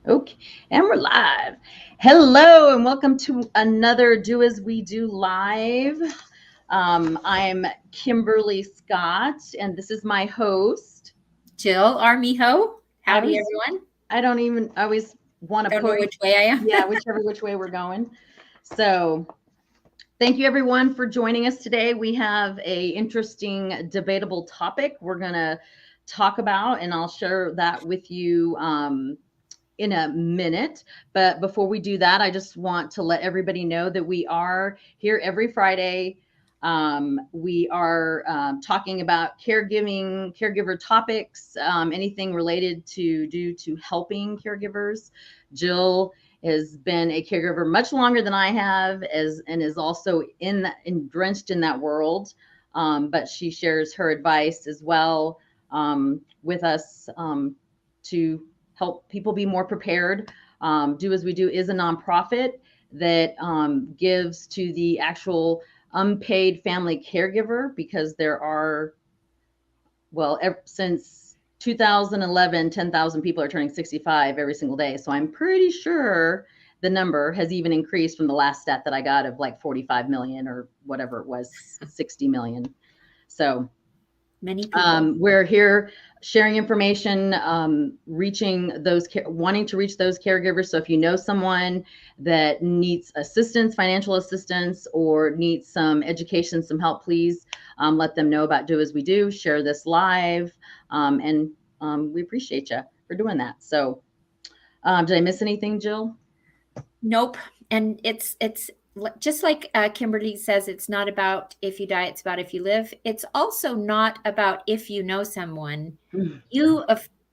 Okay, and we're live. Hello, and welcome to another Do As We Do live. I'm Kimberly Scott, and this is my host. Jill Armijo. I Howdy, always, everyone. I always want to Don't know put, which way I am. yeah, which way we're going. So, thank you everyone for joining us today. We have a interesting, debatable topic we're gonna talk about, and I'll share that with you. In a minute. But before we do that, I just want to let everybody know that we are here every Friday. We are talking about caregiving, caregiver topics, anything related to helping caregivers. Jill has been a caregiver much longer than I have, and is also drenched in that world. But she shares her advice as well with us to help people be more prepared. Do As We Do is a nonprofit that gives to the actual unpaid family caregiver, because there are, well, since 2011, 10,000 people are turning 65 every single day. So I'm pretty sure the number has even increased from the last stat that I got of like 45 million or whatever it was, 60 million. So Many people. we're here sharing information, reaching those, wanting to reach those caregivers. So if you know someone that needs assistance, financial assistance, or needs some education, some help, please let them know about Do As We Do. Share this live, and we appreciate you for doing that. So, did I miss anything, Jill? Nope. And it's just like Kimberly says, it's not about if you die, it's about if you live. It's also not about if you know someone. You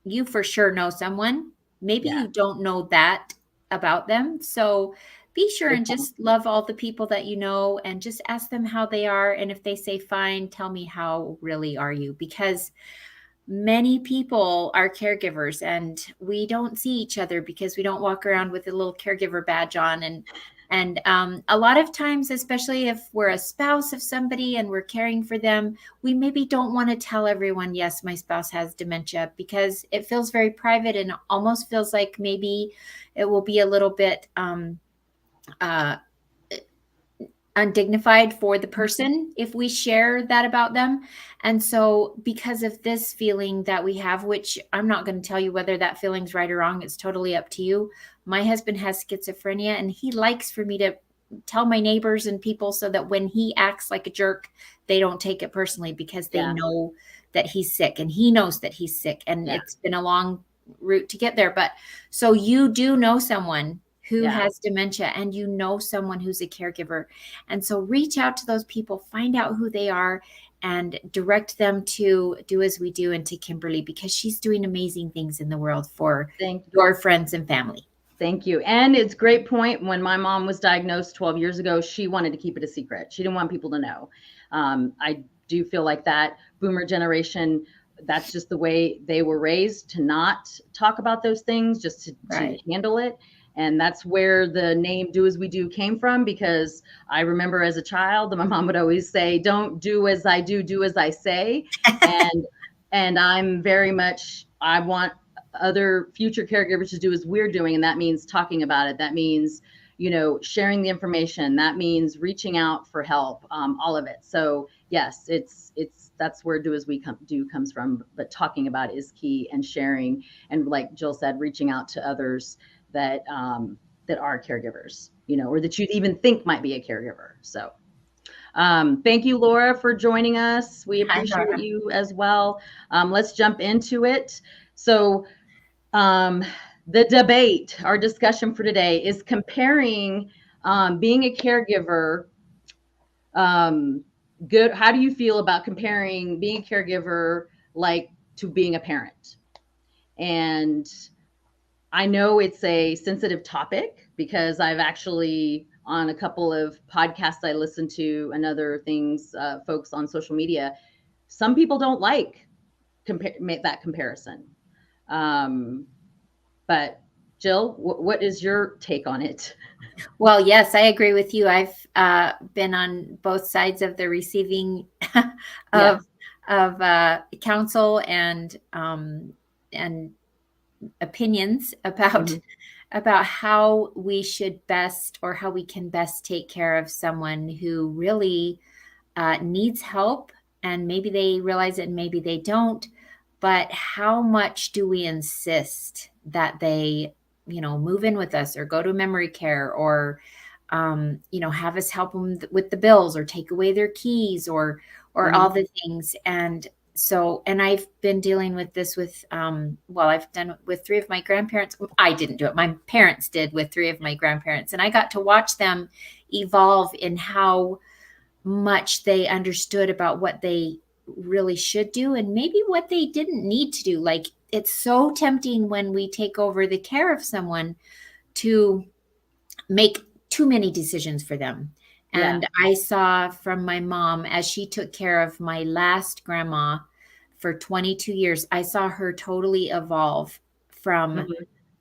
you for sure know someone. Maybe Yeah, you don't know that about them. So be sure good and point. just love all the people that you know and just ask them how they are. And if they say fine, tell me how really are you? Because many people are caregivers and we don't see each other because we don't walk around with a little caregiver badge on. And a lot of times, especially if we're a spouse of somebody and we're caring for them, we maybe don't want to tell everyone, yes, my spouse has dementia, because it feels very private and almost feels like maybe it will be a little bit uh, undignified for the person if we share that about them. And so because of this feeling that we have, which I'm not going to tell you whether that feeling's right or wrong, it's totally up to you. My husband has schizophrenia and he likes for me to tell my neighbors and people so that when he acts like a jerk, they don't take it personally, because they Yeah, know that he's sick and he knows that he's sick, and yeah, it's been a long route to get there. But so you do know someone who yeah. has dementia and you know someone who's a caregiver, and so reach out to those people, find out who they are, and direct them to Do As We Do and to Kimberly, because she's doing amazing things in the world for Thank your friends and family. Thank you. And it's a great point. When my mom was diagnosed 12 years ago, she wanted to keep it a secret. She didn't want people to know. I do feel like that boomer generation, that's just the way they were raised, to not talk about those things, just to Right. handle it. And that's where the name Do As We Do came from, because I remember as a child, my mom would always say, don't do as I do as I say. And I'm very much, I want other future caregivers to do as we're doing, and that means talking about it, that means, you know, sharing the information, that means reaching out for help, all of it. So yes, it's that's where Do As We Do comes from, but talking about it is key, and sharing, and like Jill said, reaching out to others that that are caregivers, you know, or that you'd even think might be a caregiver. So thank you, Laura, for joining us. We Hi, appreciate Laura. you as well. Let's jump into it. So um, the debate, our discussion for today, is comparing being a caregiver. Um, good. How do you feel about comparing being a caregiver like to being a parent? And I know it's a sensitive topic, because I've actually, on a couple of podcasts I listen to and other things, folks on social media, some people don't like make that comparison. Um, But Jill, what is your take on it? Well, yes, I agree with you. I've been on both sides of the receiving Yeah, of counsel and opinions about how we should best, or how we can best take care of someone who really needs help, and maybe they realize it and maybe they don't. But how much do we insist that they, move in with us, or go to memory care, or have us help them with the bills, or take away their keys, or all the things. And so, and I've been dealing with this with, I've done it with 3 of my grandparents. I didn't do it. My parents did with 3 of my grandparents. And I got to watch them evolve in how much they understood about what they really should do, and maybe what they didn't need to do. Like, it's so tempting when we take over the care of someone to make too many decisions for them. Yeah. And I saw from my mom, as she took care of my last grandma for 22 years, I saw her totally evolve from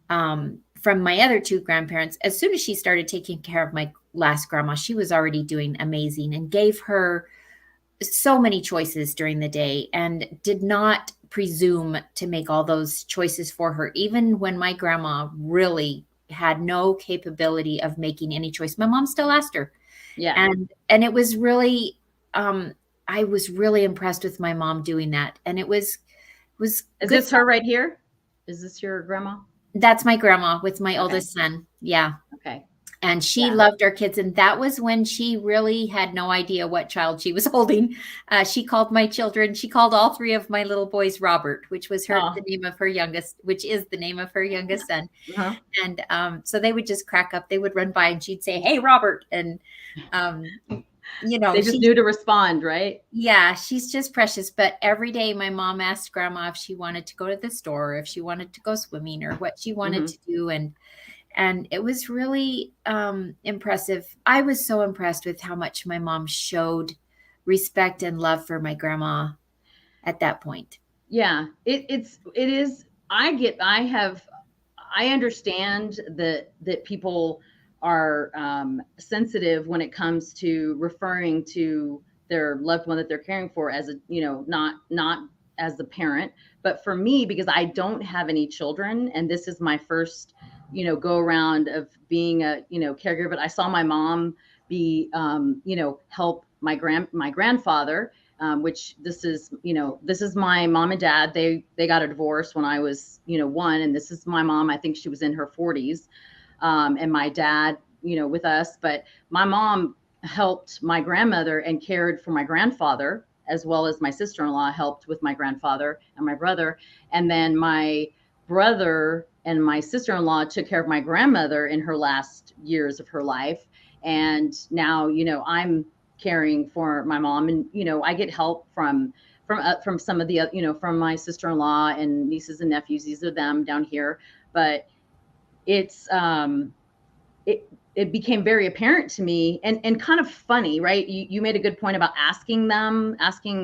my other 2 grandparents. As soon as she started taking care of my last grandma, she was already doing amazing, and gave her so many choices during the day, and did not presume to make all those choices for her, even when my grandma really had no capability of making any choice. My mom still asked her. Yeah. And it was really, I was really impressed with my mom doing that. And it was Is this her right here? Is this your grandma? That's my grandma with my oldest son. Yeah. Okay. And she loved our kids. And that was when she really had no idea what child she was holding. She called my children, she called all 3 of my little boys Robert, which was the name of her youngest, which is the name of her youngest son. And so they would just crack up. They would run by and she'd say, "Hey, Robert." And, they just knew to respond, right? Yeah, she's just precious. But every day my mom asked grandma if she wanted to go to the store, if she wanted to go swimming, or what she wanted to do. And it was really impressive. I was so impressed with how much my mom showed respect and love for my grandma at that point. Yeah, it is. I understand that people are sensitive when it comes to referring to their loved one that they're caring for as a, not as the parent. But for me, because I don't have any children, and this is my first, go around of being a, caregiver, but I saw my mom be, help my grandfather, which this is my mom and dad. They got a divorce when I was, 1, and this is my mom. I think she was in her 40s, and my dad, with us. But my mom helped my grandmother and cared for my grandfather, as well as my sister-in-law helped with my grandfather and my brother. And then my brother and my sister-in-law took care of my grandmother in her last years of her life. And now, I'm caring for my mom, and I get help from some of the from my sister-in-law and nieces and nephews. These are them down here. But it's it became very apparent to me, and kind of funny, right? You made a good point about asking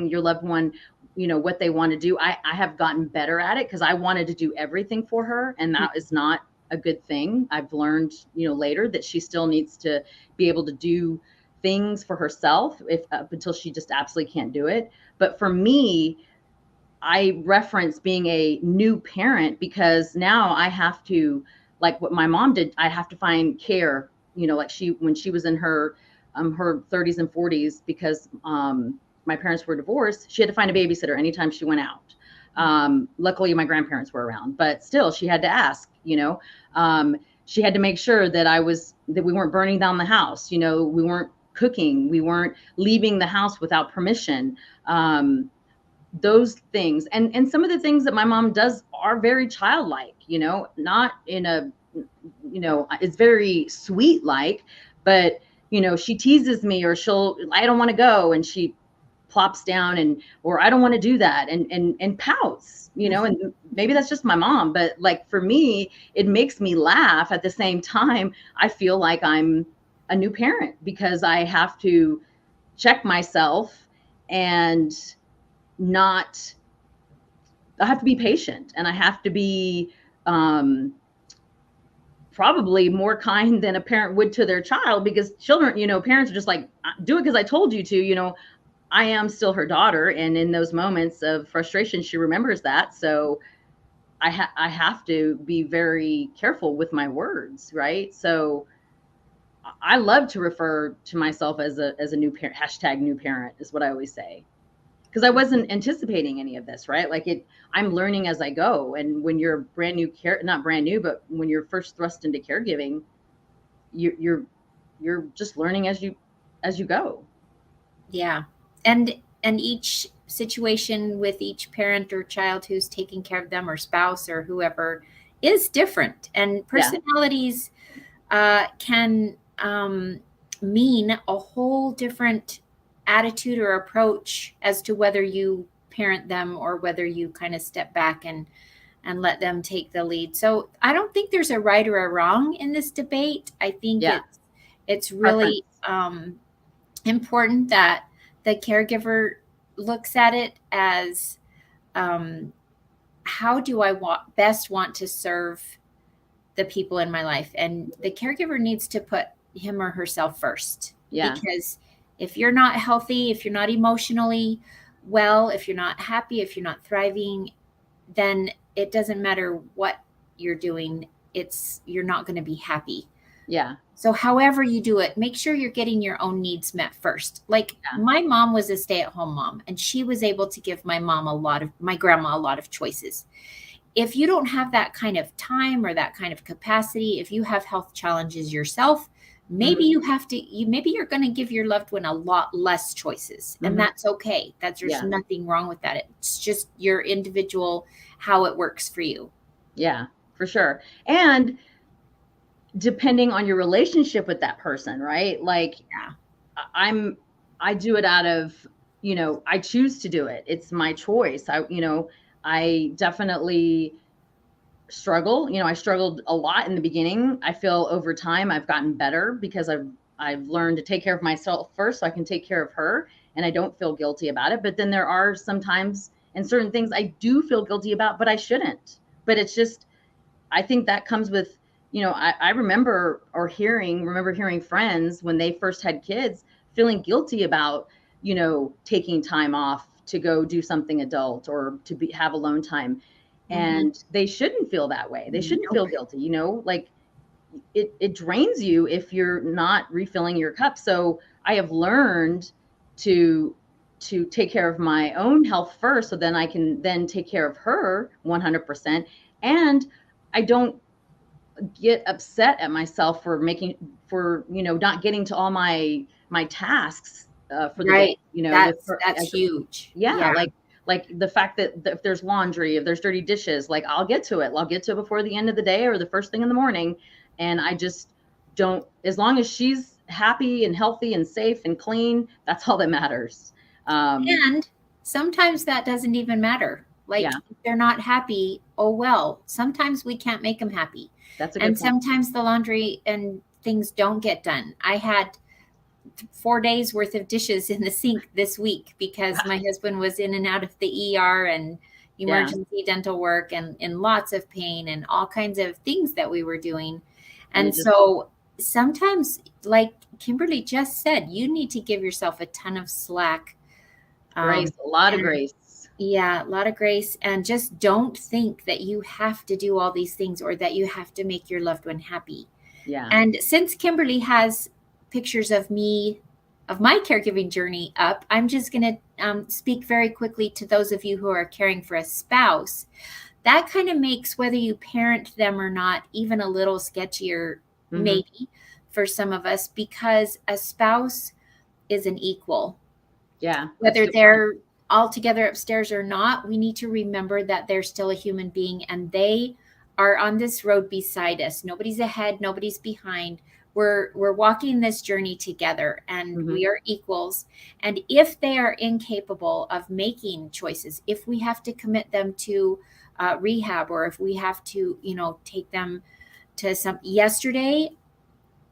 your loved one, what they want to do. I have gotten better at it, because I wanted to do everything for her, and that is not a good thing. I've learned, later, that she still needs to be able to do things for herself, if up until she just absolutely can't do it. But for me, I reference being a new parent, because now I have to, like what my mom did, I have to find care, like when she was in her 30s and 40s, because my parents were divorced, she had to find a babysitter anytime she went out. Luckily my grandparents were around, but still she had to ask, she had to make sure that we weren't burning down the house, we weren't cooking, we weren't leaving the house without permission. Those things, and some of the things that my mom does are very childlike, not in a, it's very sweet like, but she teases me, or I don't want to go, and she plops down, or I don't want to do that, and pouts, and maybe that's just my mom, but like for me, it makes me laugh. At the same time, I feel like I'm a new parent, because I have to check myself, and I have to be patient, and I have to be probably more kind than a parent would to their child, because children, parents are just like, do it because I told you to. I am still her daughter, and in those moments of frustration, she remembers that. So I have to be very careful with my words, right? So I love to refer to myself as a new parent, hashtag new parent is what I always say. Because I wasn't anticipating any of this, right? Like I'm learning as I go. And when you're brand new not brand new, but when you're first thrust into caregiving, you're you're just learning as you go. Yeah. And each situation with each parent or child who's taking care of them or spouse or whoever is different. And personalities can mean a whole different attitude or approach as to whether you parent them or whether you kind of step back and let them take the lead. So I don't think there's a right or a wrong in this debate. I think it's really important that the caregiver looks at it as how do I best want to serve the people in my life? And the caregiver needs to put him or herself first. Yeah. Because if you're not healthy, if you're not emotionally well, if you're not happy, if you're not thriving, then it doesn't matter what you're doing. You're not going to be happy. Yeah. So however you do it, make sure you're getting your own needs met first. Like my mom was a stay-at-home mom, and she was able to give my grandma a lot of choices. If you don't have that kind of time or that kind of capacity, if you have health challenges yourself, maybe maybe you're going to give your loved one a lot less choices, and that's okay. There's nothing wrong with that. It's just your individual, how it works for you. Yeah, for sure. And depending on your relationship with that person, right? Like I do it out of, I choose to do it. It's my choice. I definitely struggle. I struggled a lot in the beginning. I feel over time I've gotten better because I've learned to take care of myself first so I can take care of her, and I don't feel guilty about it. But then there are some times and certain things I do feel guilty about, but I shouldn't. But it's just, I think that comes with, I remember hearing friends when they first had kids feeling guilty about, taking time off to go do something adult or to have alone time. And they shouldn't feel that way. They shouldn't feel guilty, like it drains you if you're not refilling your cup. So I have learned to take care of my own health first, so then I can then take care of her 100%. And I don't get upset at myself for not getting to all my tasks for the day. That's huge. Yeah. Like the fact that if there's laundry, if there's dirty dishes, like I'll get to it before the end of the day or the first thing in the morning. And I just don't, as long as she's happy and healthy and safe and clean, that's all that matters. And sometimes that doesn't even matter. Like if they're not happy, oh well, sometimes we can't make them happy. That's a good point. Sometimes the laundry and things don't get done. I had 4 days worth of dishes in the sink this week because my husband was in and out of the ER and emergency dental work and in lots of pain and all kinds of things that we were doing. And so sometimes, like Kimberly just said, you need to give yourself a ton of slack. Grace, a lot of grace. Yeah, a lot of grace. And just don't think that you have to do all these things or that you have to make your loved one happy. Yeah. And since Kimberly has pictures of my caregiving journey up, I'm just going to speak very quickly to those of you who are caring for a spouse. That kind of makes whether you parent them or not even a little sketchier, maybe for some of us, because a spouse is an equal. Yeah. Whether they're all together upstairs or not, we need to remember that they're still a human being and they are on this road beside us. Nobody's ahead, nobody's behind. We're walking this journey together and we are equals. And if they are incapable of making choices, if we have to commit them to rehab, or if we have to, take them to yesterday,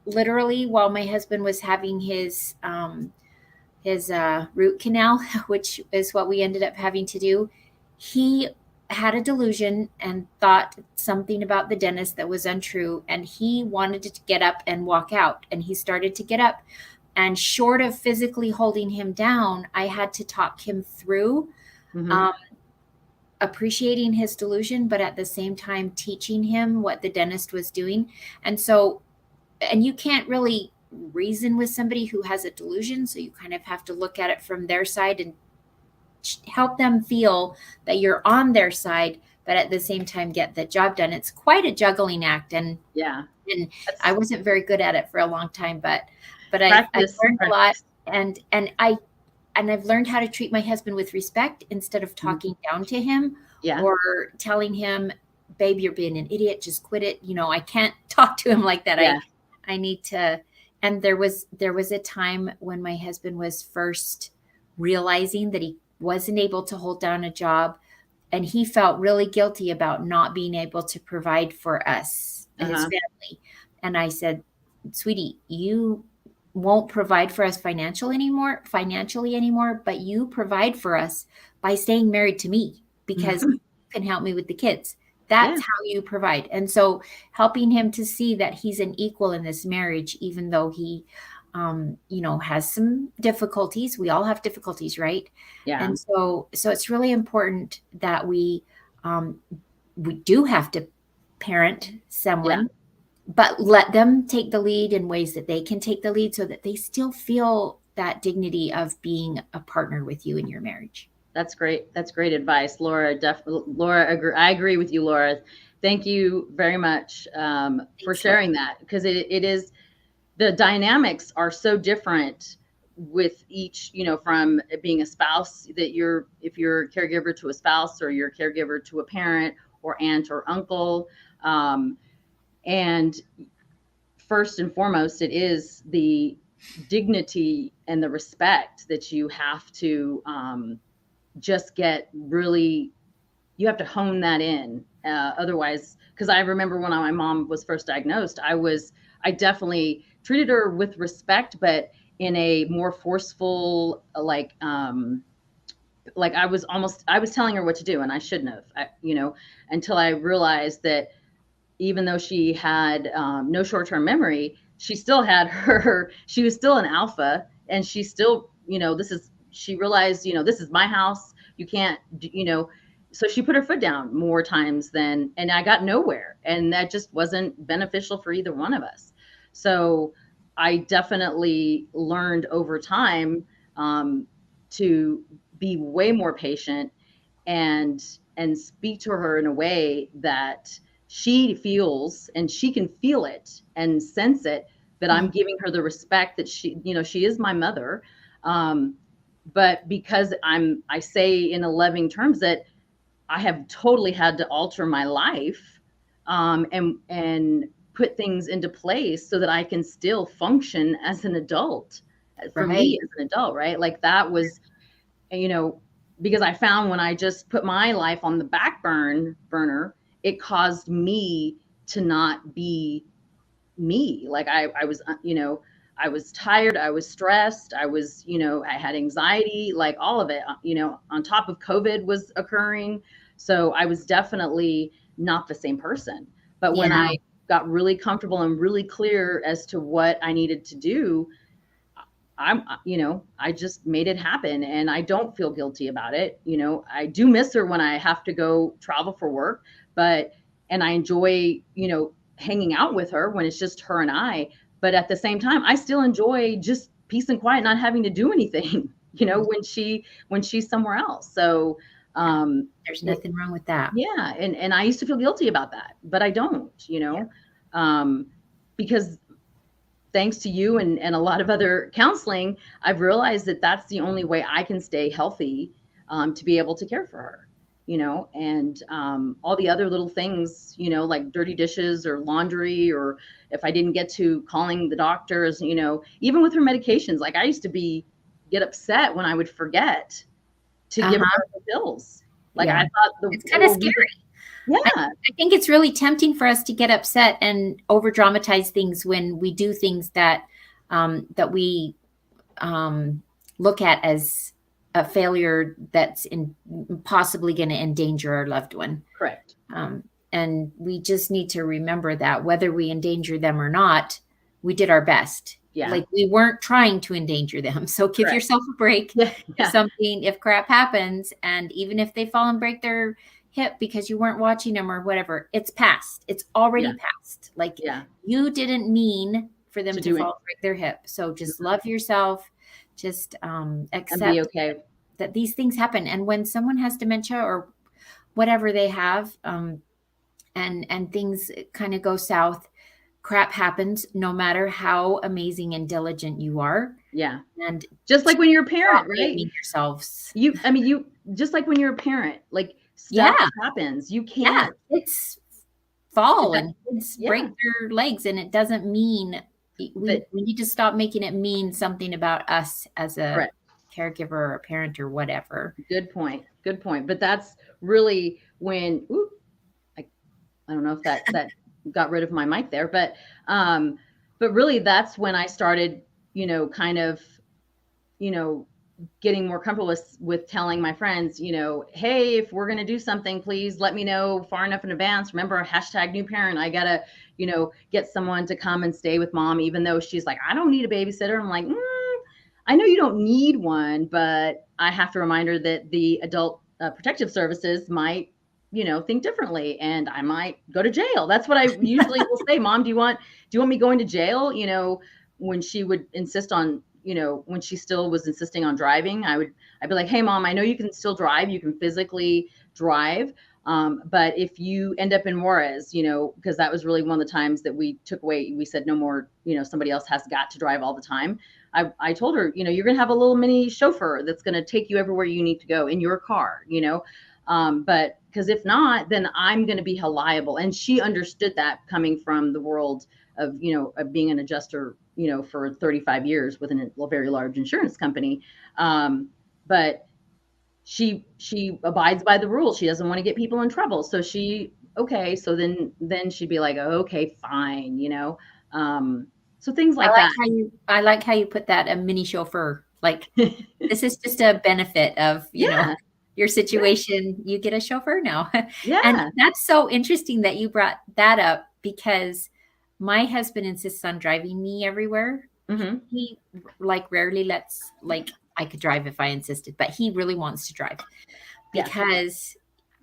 literally while my husband was having his root canal, which is what we ended up having to do, he had a delusion and thought something about the dentist that was untrue. And he wanted to get up and walk out. And he started to get up. And short of physically holding him down, I had to talk him through appreciating his delusion, but at the same time teaching him what the dentist was doing. And so, and you can't really reason with somebody who has a delusion. So you kind of have to look at it from their side and help them feel that you're on their side, but at the same time get the job done. It's quite a juggling act. And I wasn't very good at it for a long time, but I learned a lot, and I've learned how to treat my husband with respect instead of talking down to him or telling him, babe, you're being an idiot, just quit it. I can't talk to him like that. I need to. And there was a time when my husband was first realizing that he wasn't able to hold down a job, and he felt really guilty about not being able to provide for us, his family. And I said, sweetie, you won't provide for us financially anymore, but you provide for us by staying married to me, because you can help me with the kids. That's how you provide. And so helping him to see that he's an equal in this marriage, even though he, has some difficulties. We all have difficulties, right? Yeah. And so it's really important that we do have to parent someone, but let them take the lead in ways that they can take the lead, so that they still feel that dignity of being a partner with you in your marriage. That's great. That's great advice, Laura. I agree with you, Laura. Thank you very much for sharing that, because it is, the dynamics are so different with each, from being a spouse, that if you're a caregiver to a spouse, or you're a caregiver to a parent or aunt or uncle. And first and foremost, it is the dignity and the respect that you have to just get really, you have to hone that in. Otherwise, because I remember when my mom was first diagnosed, I definitely treated her with respect, but in a more forceful, like I was telling her what to do, and I shouldn't have, until I realized that even though she had no short-term memory, she still had she was still an alpha, and she still, she realized, this is my house. You can't, so she put her foot down more times and I got nowhere, and that just wasn't beneficial for either one of us. So I definitely learned over time to be way more patient and speak to her in a way that she feels, and she can feel it and sense it, that I'm giving her the respect that she is my mother. But because I say in a loving terms that I have totally had to alter my life and put things into place so that I can still function as an adult, for me as an adult, right? Like that was, because I found when I just put my life on the back burner, it caused me to not be me. Like I was, I was tired, I was stressed, I was, I had anxiety, like all of it, on top of COVID was occurring. So I was definitely not the same person. But when I got really comfortable and really clear as to what I needed to do, I just made it happen, and I don't feel guilty about it. I do miss her when I have to go travel for work, and I enjoy, hanging out with her when it's just her and I. But at the same time, I still enjoy just peace and quiet, not having to do anything, when she's somewhere else. So there's nothing wrong with that. Yeah. And I used to feel guilty about that, but I don't, because thanks to you and a lot of other counseling, I've realized that that's the only way I can stay healthy, to be able to care for her, and all the other little things, like dirty dishes or laundry, or if I didn't get to calling the doctors, even with her medications, like I used to get upset when I would forget to give her the pills. Like I thought it's kind of scary. Yeah. I think it's really tempting for us to get upset and over dramatize things when we do things that we look at as a failure that's possibly going to endanger our loved one. Correct. And we just need to remember that whether we endanger them or not, we did our best. Yeah. Like, we weren't trying to endanger them. So give Correct. yourself a break. Yeah. If crap happens, and even if they fall and break their hip because you weren't watching them or whatever, it's past. It's already Yeah. past. Like, Yeah. you didn't mean for them To to do fall it and break their hip. So just love yourself. Just and be accept okay. that these things happen. And when someone has dementia or whatever they have, and things kind of go south, crap happens, no matter how amazing and diligent you are. Yeah. And Just like when you're a stop parent, right? blaming yourselves. You just like when you're a parent, like stuff Yeah, happens. You yeah. can't. It's fall That, and kids break yeah. their legs, and it doesn't mean we That, need to stop making it mean something about us as a correct. caregiver or a parent or whatever. Good point. Good point. But that's really when, I don't know if that got rid of my mic there, but really that's when I started, kind of, you know, getting more comfortable with telling my friends, hey, if we're going to do something, please let me know far enough in advance. Remember, hashtag new parent. I gotta, get someone to come and stay with mom, even though she's like, I don't need a babysitter. I'm like, I know you don't need one, but I have to remind her that the adult protective services might, think differently, and I might go to jail. That's what I usually will say. Mom, do you want me going to jail? When she would insist on, when she still was insisting on driving, I'd be like, hey, mom, I know you can still drive. You can physically drive. But if you end up in Juarez, because that was really one of the times that we took away, we said no more, somebody else has got to drive all the time. I told her, you're going to have a little mini chauffeur that's going to take you everywhere you need to go in your car, but because if not, then I'm going to be held liable. And she understood that, coming from the world of, of being an adjuster, for 35 years with a very large insurance company. But she abides by the rules. She doesn't want to get people in trouble. So okay. So then she'd be like, oh, okay, fine. So things like that. I like how you put that, a mini chauffeur. Like, this is just a benefit of, Yeah. your situation. You get a chauffeur now. And Yeah. that's so interesting that you brought that up, because my husband insists on driving me everywhere. Mm-hmm. He like rarely lets, like, I could drive if I insisted, but he really wants to drive Yeah. because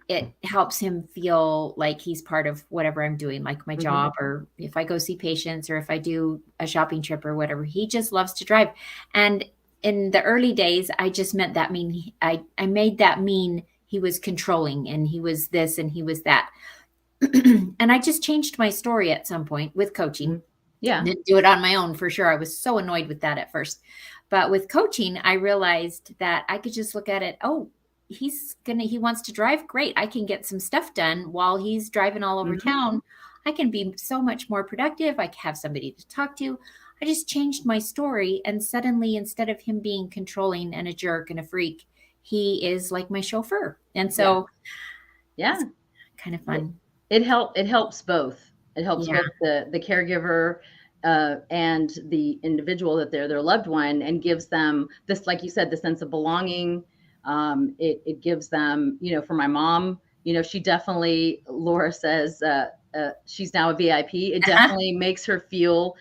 it helps him feel like he's part of whatever I'm doing, like my job, or if I go see patients, or if I do a shopping trip or whatever. He just loves to drive. And in the early days, I just meant that mean, I made that mean he was controlling, and he was this and he was that. And I just changed my story at some point with coaching. Yeah. Didn't do it on my own, for sure. I was so annoyed with that at first. But with coaching, I realized that I could just look at it. Oh, he wants to drive. Great. I can get some stuff done while he's driving all over town. I can be so much more productive. I can have somebody to talk to. I just changed my story. And suddenly, instead of him being controlling and a jerk and a freak, he is like my chauffeur. And so, yeah, it's kind of fun. It helps both. It helps Yeah. both the caregiver and the individual, that they're their loved one, and gives them this, like you said, the sense of belonging. It gives them, for my mom, she definitely, Laura says, she's now a VIP. It definitely makes her feel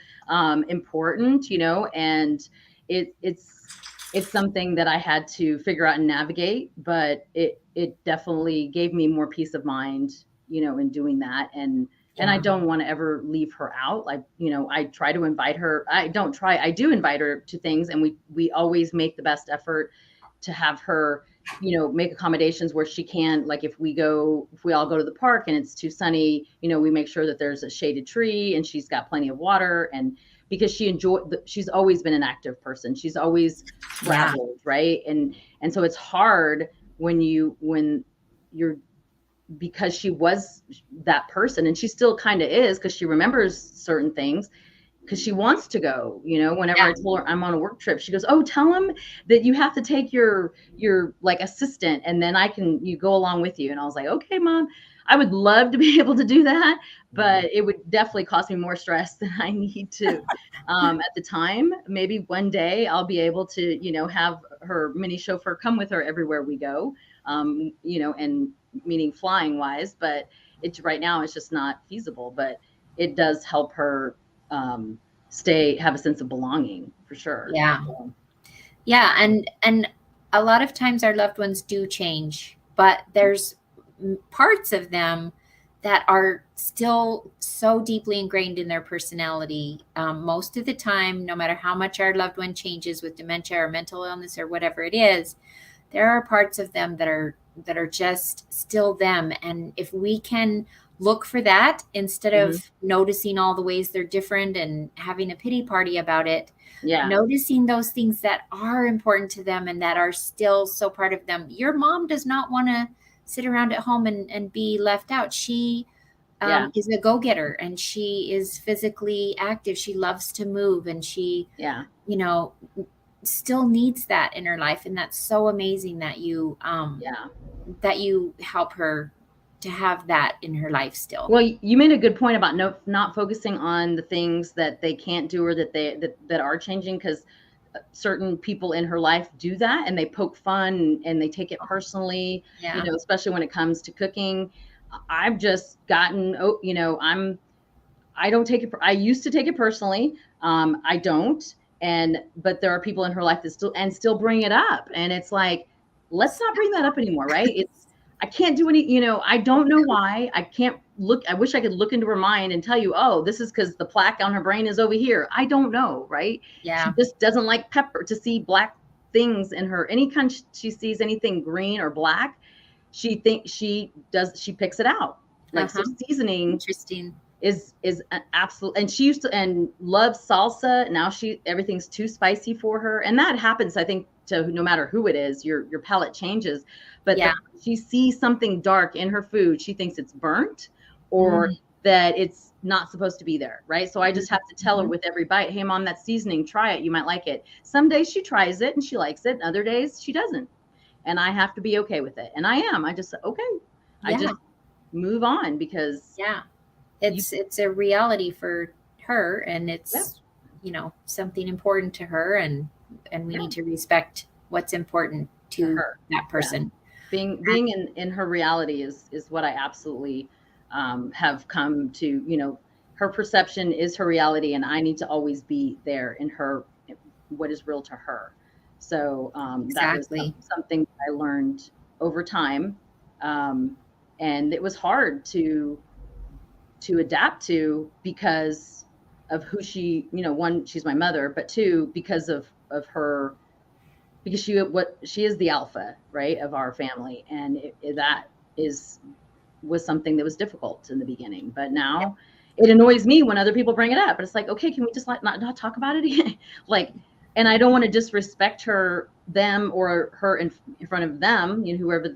important, and it's something that I had to figure out and navigate, but it definitely gave me more peace of mind, in doing that. And I don't want to ever leave her out. Like, I try to invite her. I do invite her to things, and we always make the best effort to have her, make accommodations where she can. Like, if we all go to the park and it's too sunny, we make sure that there's a shaded tree and she's got plenty of water. And because she's always been an active person. She's always traveled, right? And so it's hard when you're, because she was that person, and she still kind of is, because she remembers certain things, because she wants to go, whenever I told her I'm on a work trip, she goes, oh, tell him that you have to take your like assistant, and then you go along with you. And I was like, okay, mom, I would love to be able to do that, but it would definitely cost me more stress than I need to at the time. Maybe one day I'll be able to, have her mini chauffeur come with her everywhere we go, and meaning flying wise, but right now it's just not feasible. But it does help her have a sense of belonging for sure. Yeah. So, Yeah. And a lot of times our loved ones do change, but there's parts of them that are still so deeply ingrained in their personality. Most of the time, no matter how much our loved one changes with dementia or mental illness or whatever it is, there are parts of them that are just still them. And if we can look for that instead of noticing all the ways they're different and having a pity party about it, noticing those things that are important to them and that are still so part of them. Your mom does not want to sit around at home and be left out. She is a go-getter, and she is physically active. She loves to move, and she, still needs that in her life. And that's so amazing that you, that you help her to have that in her life still. Well, you made a good point about not focusing on the things that they can't do or that are changing, because certain people in her life do that, and they poke fun and they take it personally, especially when it comes to cooking. I've just gotten, I don't take it. I used to take it personally. I don't. But there are people in her life that still bring it up. And it's like, let's not bring that up anymore. Right. I can't do any, I don't know why. I can't look. I wish I could look into her mind and tell you, oh, this is because the plaque on her brain is over here. I don't know. Right. Yeah. She just doesn't like to see black things in her. Anytime she sees anything green or black, she picks it out. Like, so seasoning. Interesting. Is an absolute, and she used to and loves salsa. Now everything's too spicy for her. And that happens, I think, to no matter who it is, your palate changes. But she sees something dark in her food, she thinks it's burnt or that it's not supposed to be there. Right. So I just have to tell her with every bite, hey, Mom, that's seasoning. Try it. You might like it. Some days she tries it and she likes it. And other days she doesn't. And I have to be okay with it. And I just, okay. I just move on because it's a reality for her, and it's something important to her, and we need to respect what's important to her, that person. Being in her reality is what I absolutely have come to. Her perception is her reality, and I need to always be there in her, what is real to her. So that was something I learned over time, and it was hard to adapt to because of who she, one, she's my mother, but two, because of her, because she is the alpha, right, of our family. And was something that was difficult in the beginning, but now it annoys me when other people bring it up, but it's like, okay, can we just not talk about it again? And I don't want to disrespect them or her in front of them, whoever.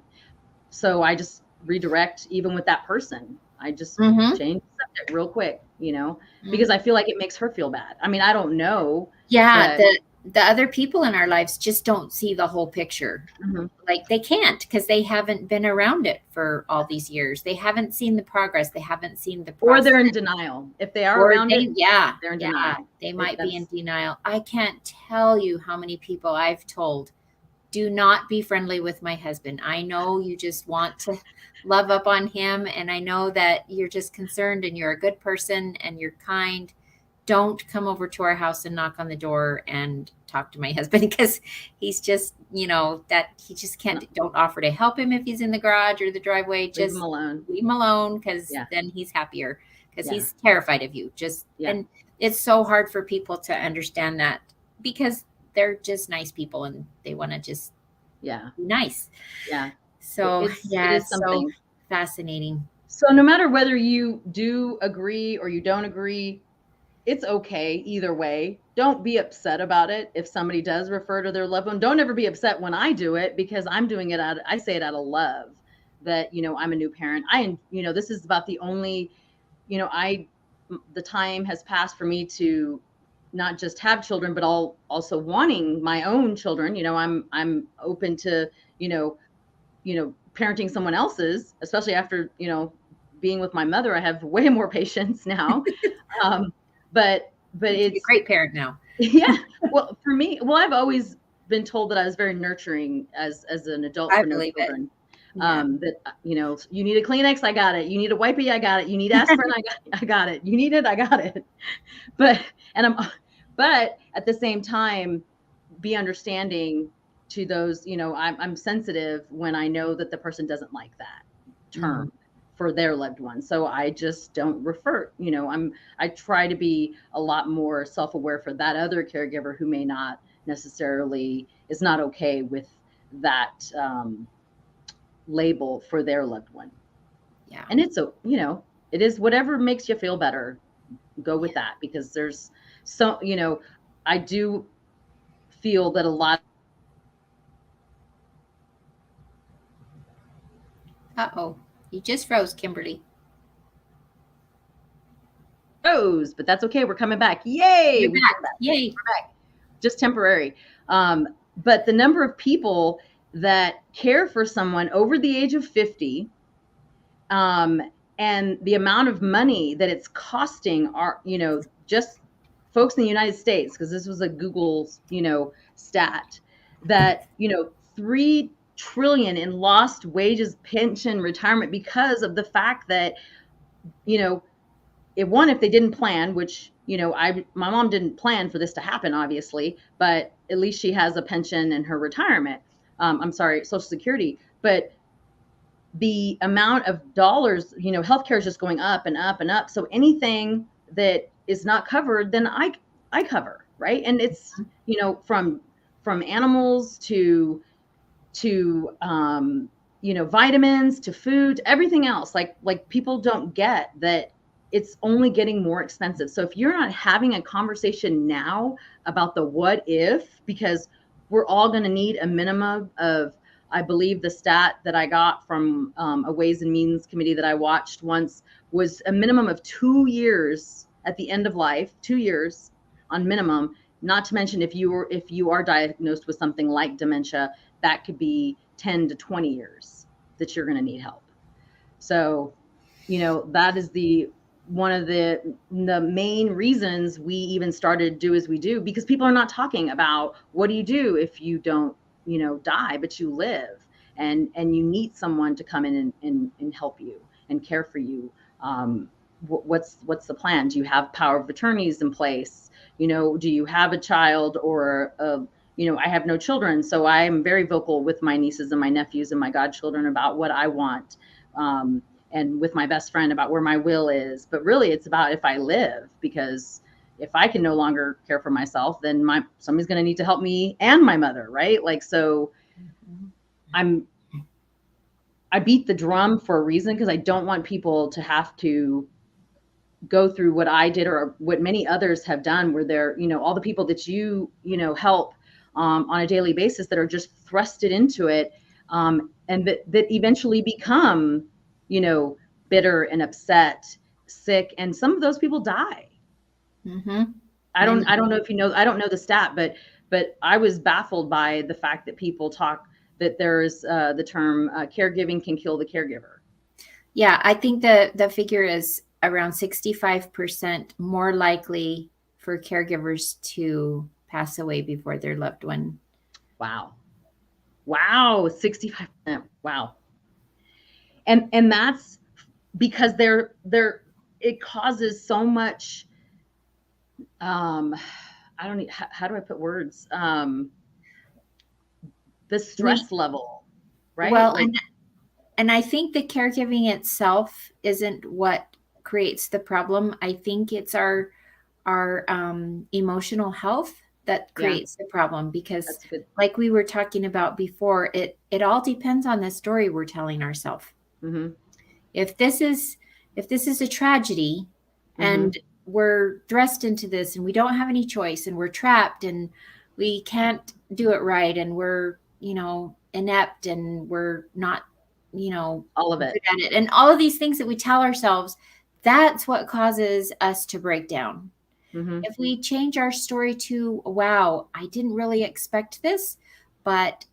So I just redirect, even with that person. I just change the subject real quick, because I feel like it makes her feel bad. I mean, I don't know. Yeah. The other people in our lives just don't see the whole picture. Like, they can't, because they haven't been around it for all these years. They haven't seen the progress. They haven't seen the process. Or they're in denial. If they are around it, they're in denial. They might be in denial. I can't tell you how many people I've told, do not be friendly with my husband. I know you just want to love up on him, and I know that you're just concerned, and you're a good person, and you're kind. Don't come over to our house and knock on the door and talk to my husband, because he's just, that he just can't. Don't offer to help him if he's in the garage or the driveway. Just leave him alone, because then he's happier, because he's terrified of you. And it's so hard for people to understand that, because they're just nice people and they want to just be nice. So it is so fascinating. So no matter whether you do agree or you don't agree, it's okay either way. Don't be upset about it if somebody does refer to their loved one. Don't ever be upset when I do it, because I'm doing it I say it out of love, that, I'm a new parent. This is about the only, the time has passed for me to not just have children, but also wanting my own children. I'm open to, parenting someone else's, especially after, being with my mother. I have way more patience now. But it's a great parent now. Well, for me, I've always been told that I was very nurturing as an adult. I believe children. That, you need a Kleenex, I got it. You need a wipey, I got it. You need aspirin, I got it. You need it, I got it. But at the same time, be understanding to those, I'm sensitive when I know that the person doesn't like that term for their loved one. So I just don't refer, I try to be a lot more self-aware for that other caregiver who may not necessarily is not okay with that label for their loved one. Yeah. And it's it is whatever makes you feel better. Go with that, because there's so, I do feel that a lot. Uh-oh, you just froze, Kimberly. Froze, but that's okay. We're coming back. Yay! We're back. Yay! We're back. Just temporary. But the number of people that care for someone over the age of 50, and the amount of money that it's costing our, just folks in the United States, because this was a Google, stat, that, 3 trillion in lost wages, pension, retirement, because of the fact that, if they didn't plan, which, my mom didn't plan for this to happen, obviously, but at least she has a pension and her retirement. Social Security. But the amount of dollars, healthcare is just going up and up and up. So anything that is not covered, then I cover, right? And it's, from animals to vitamins to food, everything else. Like people don't get that it's only getting more expensive. So if you're not having a conversation now about the what if, because we're all going to need a minimum of, I believe the stat that I got from a Ways and Means committee that I watched once was a minimum of 2 years at the end of life, 2 years on minimum. Not to mention if you are diagnosed with something like dementia, that could be 10 to 20 years that you're going to need help. So, that is one of the main reasons we even started DoAsWeDo, because people are not talking about what do you do if you don't, die, but you live, and you need someone to come in and help you and care for you. What's the plan? Do you have power of attorneys in place? Do you have a child or I have no children, so I am very vocal with my nieces and my nephews and my godchildren about what I want, and with my best friend about where my will is. But really, it's about if I live, because if I can no longer care for myself, then somebody's going to need to help me and my mother, right? So I beat the drum for a reason, because I don't want people to have to go through what I did or what many others have done, where they're, all the people that you help on a daily basis that are just thrusted into it, and that eventually become, bitter and upset, sick, and some of those people die. I don't know if I don't know the stat, but I was baffled by the fact that people talk that there's the term caregiving can kill the caregiver. Yeah, I think the figure is around 65% more likely for caregivers to pass away before their loved one. Wow, 65%. Wow. And that's because it causes so much, how do I put words? The stress level, right? Well, and I think the caregiving itself isn't what creates the problem. I think it's our emotional health that creates the problem, because like we were talking about before, it all depends on the story we're telling ourselves. If this is a tragedy, and we're thrust into this and we don't have any choice and we're trapped and we can't do it right and we're, inept and we're not, all of it, good at it, and all of these things that we tell ourselves, that's what causes us to break down. If we change our story to, wow, I didn't really expect this, but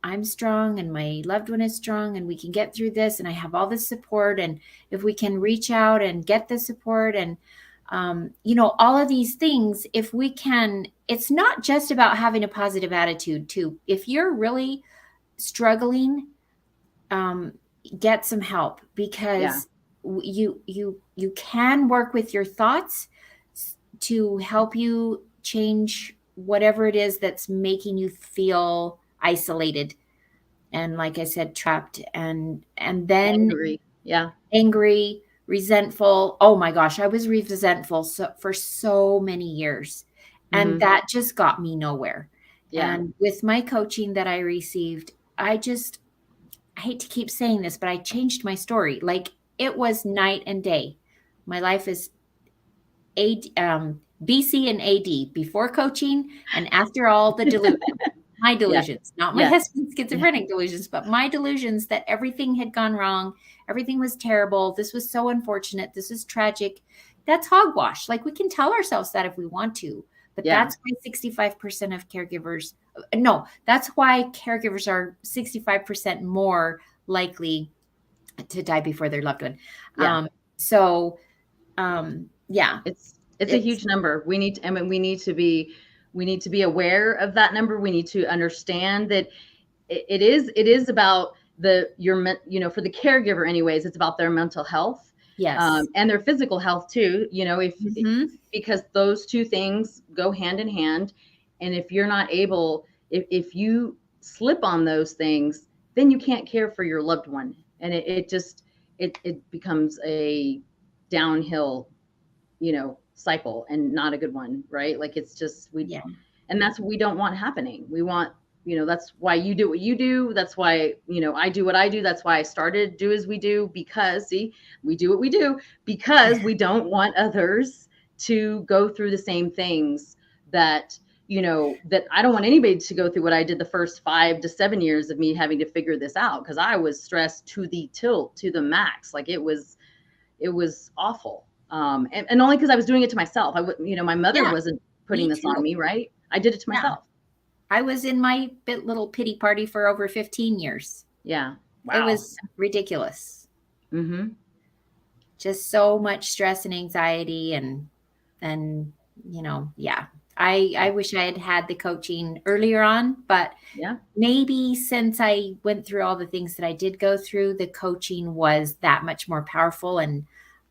I'm strong and my loved one is strong and we can get through this and I have all this support. And if we can reach out and get the support and, all of these things, if we can, it's not just about having a positive attitude too. If you're really struggling, get some help, because you can work with your thoughts to help you change whatever it is that's making you feel isolated, and like I said, trapped, and then Angry. Yeah. angry, resentful. Oh my gosh, I was resentful for so many years, and Mm-hmm. that just got me nowhere. Yeah. And with my coaching that I received, I hate to keep saying this, but I changed my story. Like, it was night and day. My life is BC and AD, before coaching and after all the delusions. My Yeah. delusions, not my Yes. husband's schizophrenic delusions, but my delusions that everything had gone wrong. Everything was terrible. This was so unfortunate. This is tragic. That's hogwash. Like, we can tell ourselves that if we want to, but Yeah. that's why 65% of caregivers, no, that's why caregivers are 65% more likely to die before their loved one. Yeah. So, yeah, It's a it's, huge number. I mean, we need to be aware of that number. We need to understand that it is about for the caregiver anyways, it's about their mental health, yes. and their physical health too, if Mm-hmm. because those two things go hand in hand. And if you're not able, if you slip on those things, then you can't care for your loved one. And it just, it becomes a downhill, cycle, and not a good one, right? Like, it's just, Yeah. and that's what we don't want happening. We want, that's why you do what you do. That's why, I do what I do. That's why I started DoAsWeDo, because see, we do what we do because we don't want others to go through the same things that, that I don't want anybody to go through what I did the first 5 to 7 years of me having to figure this out, because I was stressed to the max. Like, it was awful. And only because I was doing it to myself. I would, my mother Yeah. wasn't putting Me this on too. me, right? I did it to Yeah. myself. I was in my little pity party for over 15 years. Yeah. It Wow. was ridiculous. Mm-hmm. Just so much stress and anxiety, and yeah. I wish I had had the coaching earlier on, but Yeah. maybe since I went through all the things that I did go through, the coaching was that much more powerful, and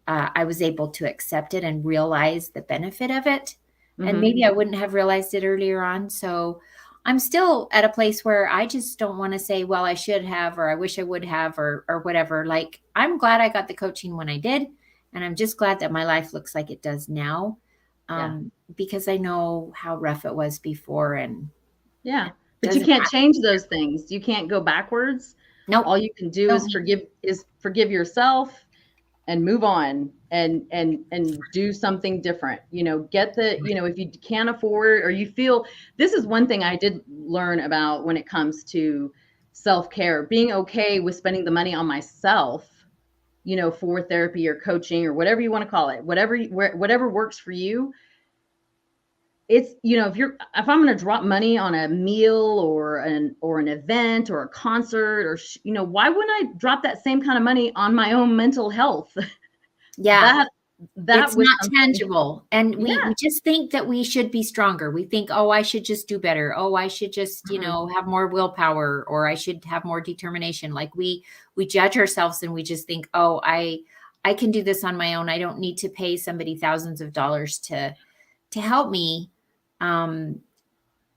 I was able to accept it and realize the benefit of it. And Mm-hmm. maybe I wouldn't have realized it earlier on. So I'm still at a place where I just don't want to say, well, I should have, or I wish I would have, or whatever. Like, I'm glad I got the coaching when I did. And I'm just glad that my life looks like it does now, Yeah. because I know how rough it was before, and Yeah. it But you doesn't can't have, change those things. You can't go backwards. nope. All you can do Nope. is forgive yourself and move on, and do something different. Get the, if you can't afford, or you feel, this is one thing I did learn about when it comes to self-care, being okay with spending the money on myself, for therapy or coaching or whatever you want to call it, whatever works for you. It's, if I'm going to drop money on a meal or an event or a concert, or why wouldn't I drop that same kind of money on my own mental health? Yeah. That It's was not something. tangible. And we Yeah. just think that we should be stronger. We think, oh, I should just do better. Oh, I should just, Mhm. have more willpower, or I should have more determination. Like, we judge ourselves, and we just think, oh, I can do this on my own. I don't need to pay somebody thousands of dollars to help me. Um,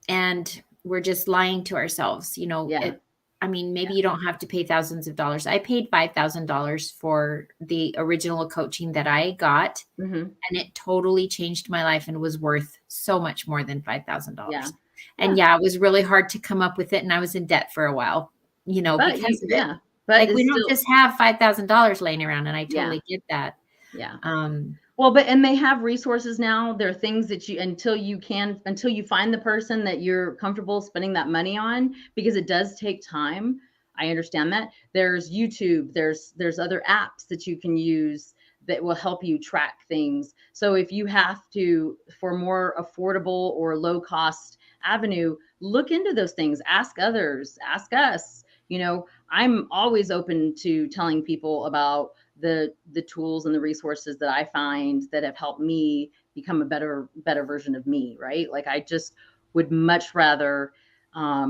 and we're just lying to ourselves. Yeah. I mean, maybe Yeah. you don't have to pay thousands of dollars. I paid $5,000 for the original coaching that I got, Mhm. and it totally changed my life and was worth so much more than Yeah. $5,000. And Yeah. yeah, it was really hard to come up with it, and I was in debt for a while, But because of it. but Like, it's we don't still, just have $5,000 laying around, and I yeah. totally get that. Yeah. Um, Well, and they have resources now. There are things that until you find the person that you're comfortable spending that money on, because it does take time. I understand that. There's YouTube, there's other apps that you can use that will help you track things. So if you have to, for more affordable or low cost avenue, look into those things, ask others, ask us. I'm always open to telling people about the tools and the resources that I find that have helped me become a better version of me, right? Like, I just would much rather, I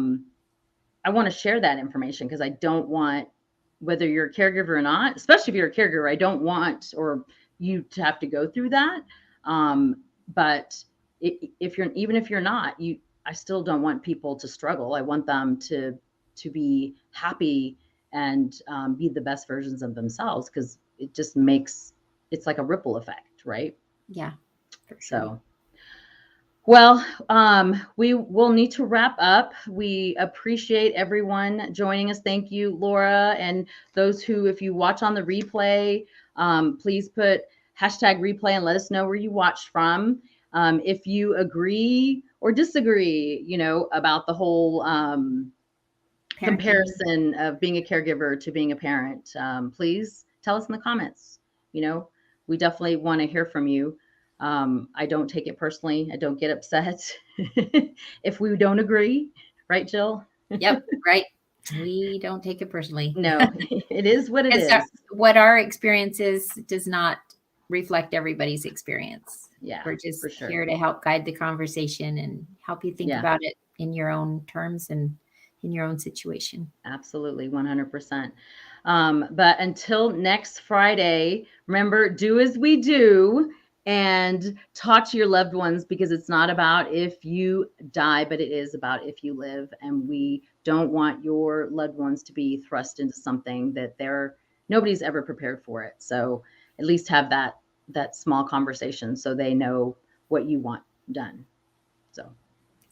want to share that information, because I don't want whether you're a caregiver or not, especially if you're a caregiver, I don't want or you to have to go through that. But if you're not, I still don't want people to struggle. I want them to be happy and be the best versions of themselves, because it just makes, it's like a ripple effect, right? Yeah, for sure. So, well, we will need to wrap up. We appreciate everyone joining us. Thank you, Laura, and those who, if you watch on the replay, please put #replay and let us know where you watched from. If you agree or disagree, about the whole comparison of being a caregiver to being a parent, please tell us in the comments. We definitely want to hear from you. I don't take it personally. I don't get upset if we don't agree. Right, Jill? Yep, right. We don't take it personally. No, it is what it is. What our experience is does not reflect everybody's experience. Yeah, we're just for sure. here to help guide the conversation and help you think about it in your own terms and in your own situation. Absolutely, 100%. But until next Friday, remember, do as we do and talk to your loved ones, because it's not about if you die, but it is about if you live. And we don't want your loved ones to be thrust into something that nobody's ever prepared for it. So at least have that small conversation so they know what you want done. So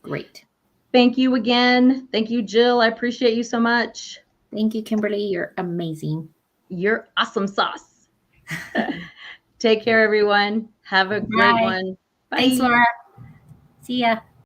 great. Thank you again. Thank you, Jill. I appreciate you so much. Thank you, Kimberly. You're amazing. You're awesome sauce. Take care, everyone. Have a great one. Bye. Thanks, Laura. See ya.